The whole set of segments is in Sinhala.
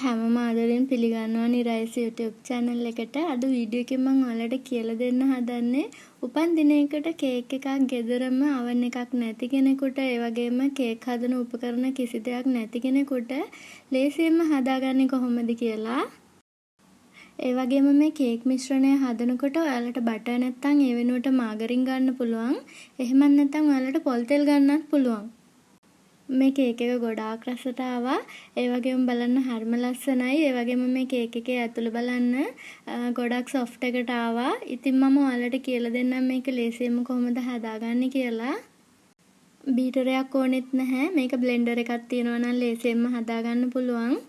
හැමෝම ආදරෙන් පිළිගන්නවා නිරයිස් YouTube channel එකට. අද වීඩියෝ එකෙන් මම ඔයාලට කියලා දෙන්න හදන්නේ උපන් දිනයකට කේක් එකක් ගෙදරම oven එකක් නැති කෙනෙකුට, ඒ වගේම කේක් හදන උපකරණ කිසි දෙයක් නැති කෙනෙකුට ලේසියෙන්ම හදාගන්නේ කොහොමද කියලා. ඒ වගේම මේ කේක් මිශ්‍රණය හදනකොට ඔයාලට බටර් නැත්නම් ඒ වෙනුවට මාගරින් ගන්න පුළුවන්. එහෙම නැත්නම් ඔයාලට පොල් තෙල් ගන්නත් පුළුවන්. මේ කේක් එක ගොඩාක් රසට ආවා. ඒ වගේම බලන්න හරිම ලස්සනයි. ඒ වගේම මේ කේක් එකේ ඇතුළ බලන්න ගොඩක් සොෆ්ට් එකට ආවා. ඉතින් මම ඔයාලට කියලා දෙන්නම් මේක ලේසියෙන්ම කොහොමද හදාගන්නේ කියලා. බීටරයක් ඕනෙත් නැහැ. මේක බ්ලෙන්ඩර් එකක් තියෙනවා නම් ලේසියෙන්ම හදාගන්න පුළුවන්.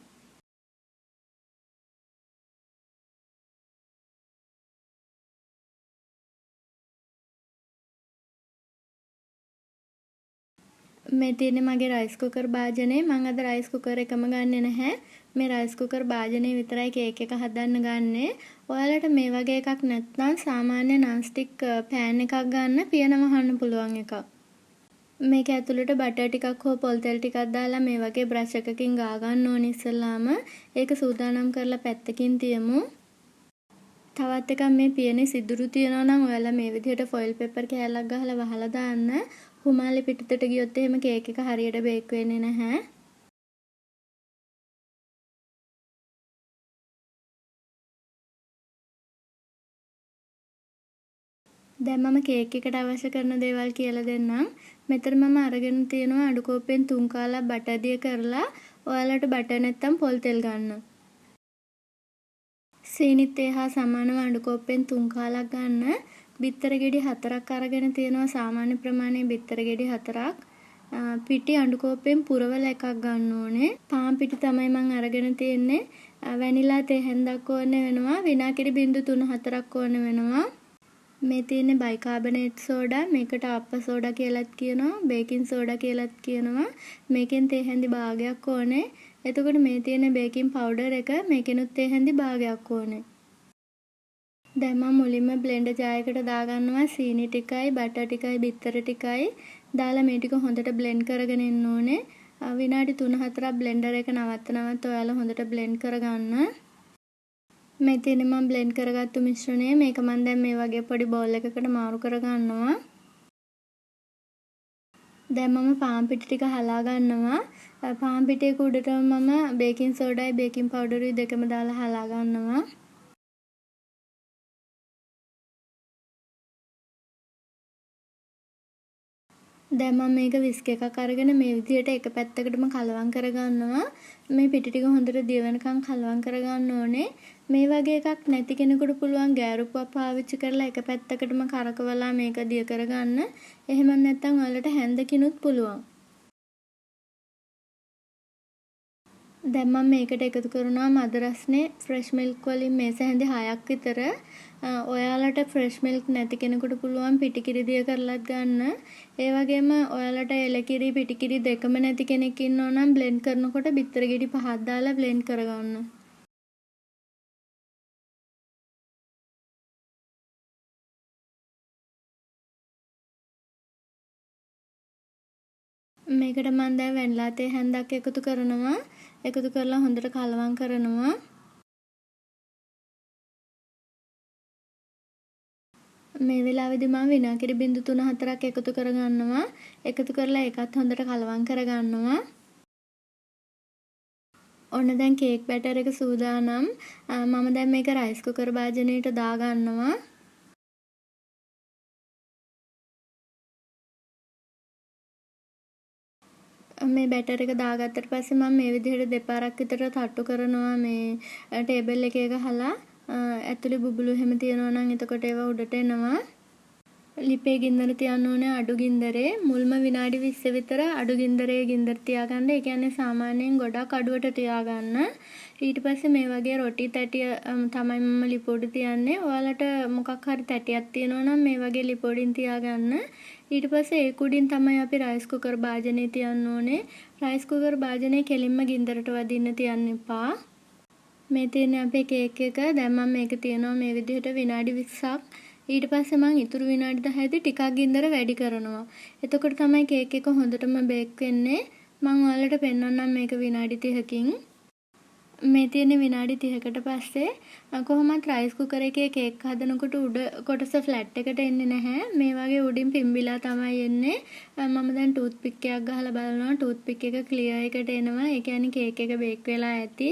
මේ තියෙන්නේ මගේ රයිස් කුකර් භාජනේ. මම අද රයිස් කුකර් එකම ගන්නෙ නැහැ. මේ රයිස් කුකර් භාජනේ විතරයි කේක් එක හදන්න ගන්නෙ. ඔයාලට මේ වගේ එකක් නැත්නම් සාමාන්‍ය non stick pan එකක් ගන්න පියන වහන්න පුළුවන් එකක්. මේක ඇතුළට බටර් ටිකක් හෝ පොල් තෙල් ටිකක් දාලා මේ වගේ බ්‍රෂ් එකකින් ගා ගන්න ඕනේ ඉස්සෙල්ලාම. ඒක සූදානම් කරලා පැත්තකින් තියමු. තවත් එකක් මේ පියනේ සිදුරු තියනවා නම් ඔයාලා මේ විදිහට ෆොයිල් පේපර් කෑල්ලක් ගහලා වහලා දාන්න. හුමාලේ පිටතට ගියොත් එහෙම කේක් එක හරියට බේක් වෙන්නේ නැහැ. දැන් මම කේක් එකට අවශ්‍ය කරන දේවල් කියලා දෙන්නම්. මෙතන මම අරගෙන තියෙනවා අඩු කෝප්පෙන් 3 කාලක් බටර් දිය කරලා. ඔයාලට බටර් නැත්තම් පොල් තෙල් ගන්න. සීනිත් ඒ හා සමානව අඩු කෝප්පෙන් 3 කාලක් ගන්න. බිත්තර ගෙඩි 4ක් අරගෙන තියෙනවා සාමාන්‍ය ප්‍රමාණයේ බිත්තර ගෙඩි 4ක්. පිටි අඬු කෝප්පෙන් පුරවල එකක් ගන්න ඕනේ. පාන් පිටි තමයි මම අරගෙන තියෙන්නේ. වැනිලා තේ හැන්දක් ඕනේ වෙනවා. විනාඩි බිංදු 3-4ක් ඕනේ වෙනවා. මේ තියෙන්නේ බයිකාබනේට් සෝඩා. මේකට අප්ප සෝඩා කියලාත් කියනවා. බේකින් සෝඩා කියලාත් කියනවා. මේකෙන් තේ හැඳි භාගයක් ඕනේ. එතකොට මේ තියෙන බේකින් පවුඩර් එක මේකෙනුත් තේ හැඳි භාගයක් ඕනේ. දැන් මම මුලින්ම බ්ලෙන්ඩර් ජායකට දාගන්නවා සීනි ටිකයි බටර් ටිකයි බිත්තර ටිකයි දාලා මේ ටික හොඳට බ්ලෙන්ඩ් කරගෙන ඉන්න ඕනේ. විනාඩි 3-4ක් බ්ලෙන්ඩර් එක නවත්ත ඔයාලා හොඳට බ්ලෙන්ඩ් කරගන්න. මේ තියෙන්නේ මම බ්ලෙන්ඩ් කරගත්තු මිශ්‍රණය. මේක මම දැන් මේ වගේ පොඩි බෝල් එකකට මාරු කරගන්නවා. දැන් මම පාන් පිටි ටික හලා ගන්නවා. පාන් පිටියක උඩටම මම බේකින් සෝඩායි බේකින් පවුඩරුයි දෙකම දාලා හලා ගන්නවා. දැන් මම මේක විස්ක් එකක් අරගෙන මේ විදිහට එක පැත්තකටම කලවම් කරගන්නවා. මේ පිටි ටික හොඳට දිය වෙනකන් කලවම් කරගන්න ඕනේ. මේ වගේ එකක් නැති කෙනෙකුට පුළුවන් ගෑරුප්පක් පාවිච්චි කරලා එක පැත්තකටම කරකවලා මේක දිය කරගන්න. එහෙම නැත්නම් ඔයාලට හැන්දකිනුත් පුළුවන්. දැන් මම මේකට එකතු කරනවා මද රස්නේ ෆ්‍රෙෂ් මිල්ක් වලින් මේස හැඳි 6ක් විතර. ඔයාලට ෆ්‍රෙෂ් මිල්ක් නැති කෙනෙකුට පුළුවන් පිටිකිරි දිය කරලත් ගන්න. ඒ වගේම ඔයාලට එලකිරි පිටිකිරි දෙකම නැති කෙනෙක් ඉන්නෝ නම් බ්ලෙන්ඩ් කරනකොට බිත්තර ගෙඩි 5ක් දාලා බ්ලෙන්ඩ් කරගන්න. මේකට මම දැන් වැනිලා තේ හැන්දක් එකතු කරනවා. එකතු කරලා හොඳට කලවම් කරනවා. මේ වෙලාවේදී මම විනාඩි බිංදු 3-4ක් එකතු කරගන්නවා. එකතු කරලා ඒකත් හොඳට කලවම් කරගන්නවා. ඔන්න දැන් කේක් බැටර් එක සූදානම්. මම දැන් මේක රයිස් කුකර් භාජනයට දාගන්නවා. මේ බැටර් එක දාගත්තට පස්සේ මම මේ විදිහට දෙපාරක් විතර තට්ටු කරනවා මේ ටේබල් එකේ ගහලා. ඇතුලේ බුබුලු එහෙම තියෙනවා නම් එතකොට ඒවා උඩට එනවා. ලිපේ ගින්දර තියන්න ඕනේ අඩු ගින්දරේ. මුල්ම විනාඩි 20 විතර අඩු ගින්දරේ ගින්දර තියාගන්න. ඒ කියන්නේ සාමාන්‍යයෙන් ගොඩක් අඩුවට තියාගන්න. ඊට පස්සේ මේ වගේ රොටි තැටිය තමයි මම ලිපොඩි තියන්නේ. ඔයාලට මොකක් හරි තැටියක් තියෙනවා නම් මේ වගේ ලිපොඩින් තියාගන්න. ඊට පස්සේ ඒ කුඩින් තමයි අපි රයිස් කුකර් භාජනේ තියන්න ඕනේ. රයිස් කුකර් භාජනේ කෙලින්ම ගින්දරට වදින්න තියන්න එපා. මේ තියෙන්නේ අපේ කේක් එක. දැන් මම මේක තියනවා මේ විදිහට විනාඩි 20ක්. ඊට පස්සේ මම ඉතුරු විනාඩි 10දී ටිකක් ගින්දර වැඩි කරනවා. එතකොට තමයි කේක් එක හොඳටම බේක් වෙන්නේ. මම ඔයාලට පෙන්වන්නම් මේක විනාඩි 30කින්. මේ තියෙන විනාඩි 30කට පස්සේ කොහොමත් රයිස් කුකර් එකේ කේක් හදනකොට උඩ කොටස ෆ්ලැට් එකට එන්නේ නැහැ. මේ වගේ උඩින් පිම්බිලා තමයි එන්නේ. මම දැන් ටූත් පික් එකක් ගහලා බලනවා. ටූත් පික් එක ක්ලියර් එකට එනවා. ඒ කියන්නේ කේක් එක බේක් වෙලා ඇති.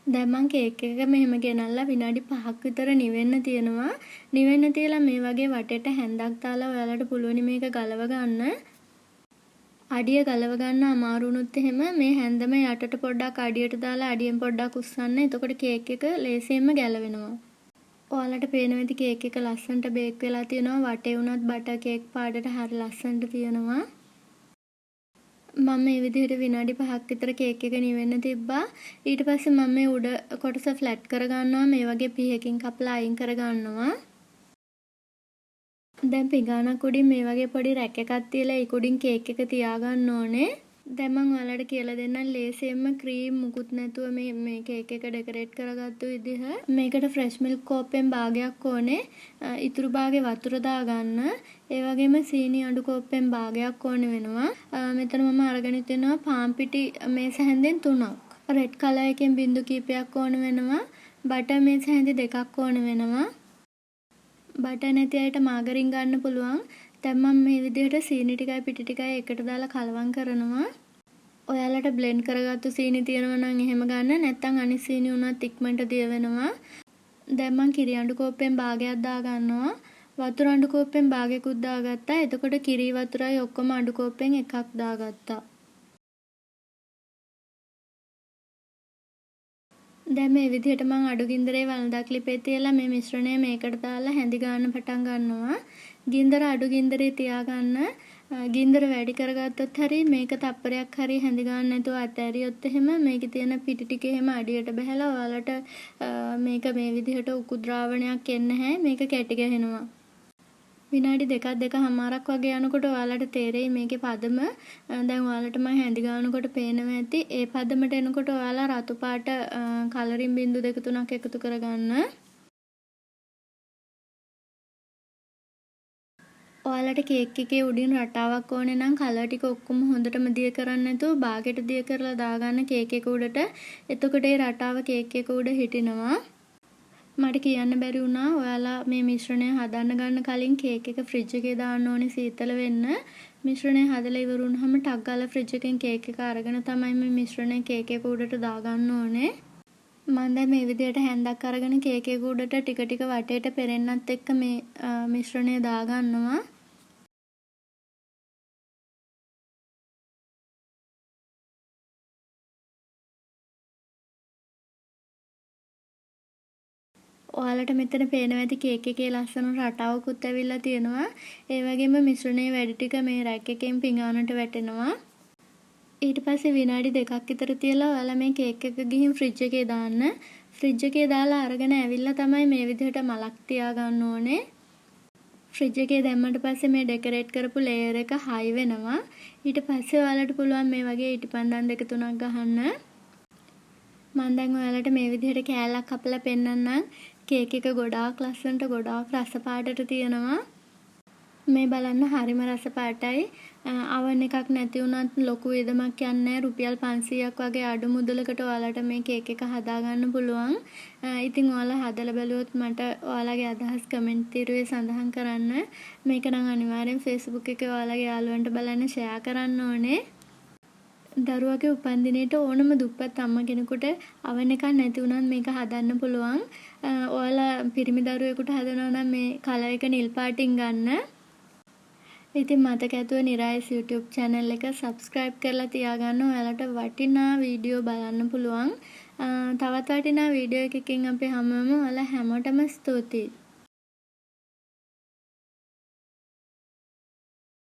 දැන් මම කේක් එක මෙහෙම ගෙනල්ලා විනාඩි 5ක් විතර නිවෙන්න තියනවා. නිවෙන්න තියලා මේ වගේ වටේට හැන්දක් දාලා ඔයාලට පුළුවන් මේක ගලව ගන්න. අඩිය ගලව ගන්න අමාරු වුණොත් එහෙම මේ හැන්දම යටට පොඩ්ඩක් අඩියට දාලා අඩියෙන් පොඩ්ඩක් උස්සන්න. එතකොට කේක් එක ලේසියෙන්ම ගැලවෙනවා. ඔයාලට පේන විදි කේක් එක ලස්සනට බේක් වෙලා තියෙනවා. වටේ උනත් බටර් කේක් පාටට හරිය ලස්සනට තියෙනවා. මම මේ විදිහට විනාඩි 5ක් විතර කේක් එක නිවෙන්න තිබ්බා. ඊට පස්සේ මම මේ උඩ කොටස ෆ්ලැට් කර ගන්නවා. මේ වගේ පීහකින් කපලා අයින් කර ගන්නවා. දැන් පිඟානක් උඩින් මේ වගේ පොඩි රැක් එකක් තියලා ඒක උඩින් කේක් එක තියාගන්න ඕනේ. දැන් මම ඔයාලට කියලා දෙන්නම් ලේසියෙන්ම ක්‍රීම් මුකුත් නැතුව මේ කේක් එක ඩෙකොරේට් කරගත්තු විදිහ. මේකට ෆ්‍රෙෂ් මිල්ක් කෝප්පෙන් භාගයක් ඕනේ. ඉතුරු භාගේ වතුර දාගන්න. ඒ වගේම සීනි අඩු කෝප්පෙන් භාගයක් ඕනේ වෙනවා. මෙතන මම අරගෙන තිනවා පාන් පිටි මේස හැන්දෙන් 3ක්. රෙඩ් කලර් එකෙන් බින්දු කීපයක් ඕනේ වෙනවා. බටර් මේස හැන්දි 2ක් ඕනේ වෙනවා. බටර් නැති අයට මාගරින් ගන්න පුළුවන්. දැන් මම මේ විදිහට සීනි ටිකයි පිටි ටිකයි එකට දාලා කලවම් කරනවා. ඔයාලට බ්ලෙන්ඩ් කරගත්තු සීනි තියෙනවා නම් එහෙම ගන්න. නැත්නම් අනිත් සීනි උනත් ඉක්මනට දිය වෙනවා. දැන් මම කිරි අඬු කෝප්පෙන් භාගයක් දා ගන්නවා. වතුර අඬු කෝප්පෙන් භාගයකුත් දාගත්තා. එතකොට කිරි වතුරයි ඔක්කොම අඬු කෝප්පෙන් එකක් දාගත්තා. දැන් මේ විදිහට මම අඩු ගින්දරේ වළඳක් ලිපේ තියලා මේ මිශ්‍රණය මේකට දාලා හැඳි ගන්න පටන් ගන්නවා. ගින්දර අඩු ගින්දරේ තියාගන්න. ගින්දර වැඩි කරගත්තොත් හරි මේක තප්පරයක් හරි හැඳි ගන්න නැතුව අතෑරියොත් එහෙම මේකේ තියෙන පිටි ටික එහෙම අඩියට බහැලා ඔයාලට මේක මේ විදිහට උකු ද්‍රාවණයක් එන්නේ නැහැ. මේක කැටි ගහනවා. විනාඩි 2.5ක් වගේ යනකොට ඔයාලට තේරෙයි මේකේ පදම. දැන් ඔයාලට මම හැඳි ගන්නකොට පේනවා ඇති. ඒ පදමට එනකොට ඔයාලා රතු පාට කලරින් බින්දු 2-3ක් එකතු කරගන්න. ඔයාලට කේක් එකේ උඩින් රටාවක් ඕනේ නම් කලර් ටික ඔක්කොම හොඳටම දිය කරන්න නැතුව බාගෙට දිය කරලා දාගන්න කේක් එක උඩට. එතකොට ඒ රටාව කේක් එක උඩ හිටිනවා. මට කියන්න බැරි වුණා ඔයාලා මේ මිශ්‍රණය හදන්න ගන්න කලින් කේක් එක ෆ්‍රිජ් එකේ දාන්න ඕනේ සීතල වෙන්න. මිශ්‍රණය හදලා ඉවර වුණාම ටක් ගාලා ෆ්‍රිජ් එකෙන් කේක් එක අරගෙන තමයි මේ මිශ්‍රණය කේක් එක උඩට දාගන්න ඕනේ. මම දැන් මේ විදිහට හැන්දක් අරගෙන කේක් එක උඩට ටික ටික වටේට පෙරෙන්නත් එක්ක මේ මිශ්‍රණය දාගන්නවා. ඔයාලට මෙතන පේනවා ඇති කේක් එකේ ලස්සන රටාවකුත් ඇවිල්ලා තියෙනවා. ඒ වගේම මිශ්‍රණයේ වැඩි ටික මේ රැක් එකෙන් පිඟානට වැටෙනවා. ඊට පස්සේ විනාඩි 2ක් විතර තියලා ඔයාලා මේ කේක් එක ගිහින් ෆ්‍රිජ් එකේ දාන්න. ෆ්‍රිජ් එකේ දාලා අරගෙන ඇවිල්ලා තමයි මේ විදිහට මලක් තියාගන්න ඕනේ. ෆ්‍රිජ් එකේ දැම්මට පස්සේ මේ ඩෙකොරේට් කරපු ලේයර් එක හයි වෙනවා. ඊට පස්සේ ඔයාලට පුළුවන් මේ වගේ ඉටිපන්දම් 2-3ක් ගහන්න. මම දැන් ඔයාලට මේ විදිහට කෑල්ලක් කපලා පෙන්නන්නම්. කේක් එක ගොඩාක් ලස්සනට ගොඩාක් රස පාටට තියෙනවා. මේ බලන්න හරිම රස පාටයි. අවන් එකක් නැති වුණත් ලොකු වියදමක් යන්නේ රුපියල් 500ක් වගේ අඩු මුදලකට ඔයාලට මේ කේක් එක හදා ගන්න පුළුවන්. ඉතින් ඔයාලා හදලා බලුවොත් මට ඔයාලගේ අදහස් කමෙන්ට් තීරුවේ සඳහන් කරන්න. මේක නම් අනිවාර්යෙන් Facebook එකේ ඔයාලගේ යාළුවන්ට බලන්න ෂෙයා කරන්න ඕනේ. දරුවගේ උපන්දිනේට ඕනම දුප්පත් අම්මා කෙනෙකුට අවන් එකක් නැති වුණත් මේක හදන්න පුළුවන්. ඔයාලා පිරිමි දරුවෙකුට හදනවා නම් මේ කලර් එක නිල් පාටින් ගන්න. ඉතින් මතක ඇතුව නිරායස් YouTube channel එක subscribe කරලා තියාගන්න. ඔයාලට වටිනා වීඩියෝ බලන්න පුළුවන්. තවත් වටිනා වීඩියෝ එකකින් අපි හමුවෙමු. ඔයාලා හැමෝටම ස්තුතියි.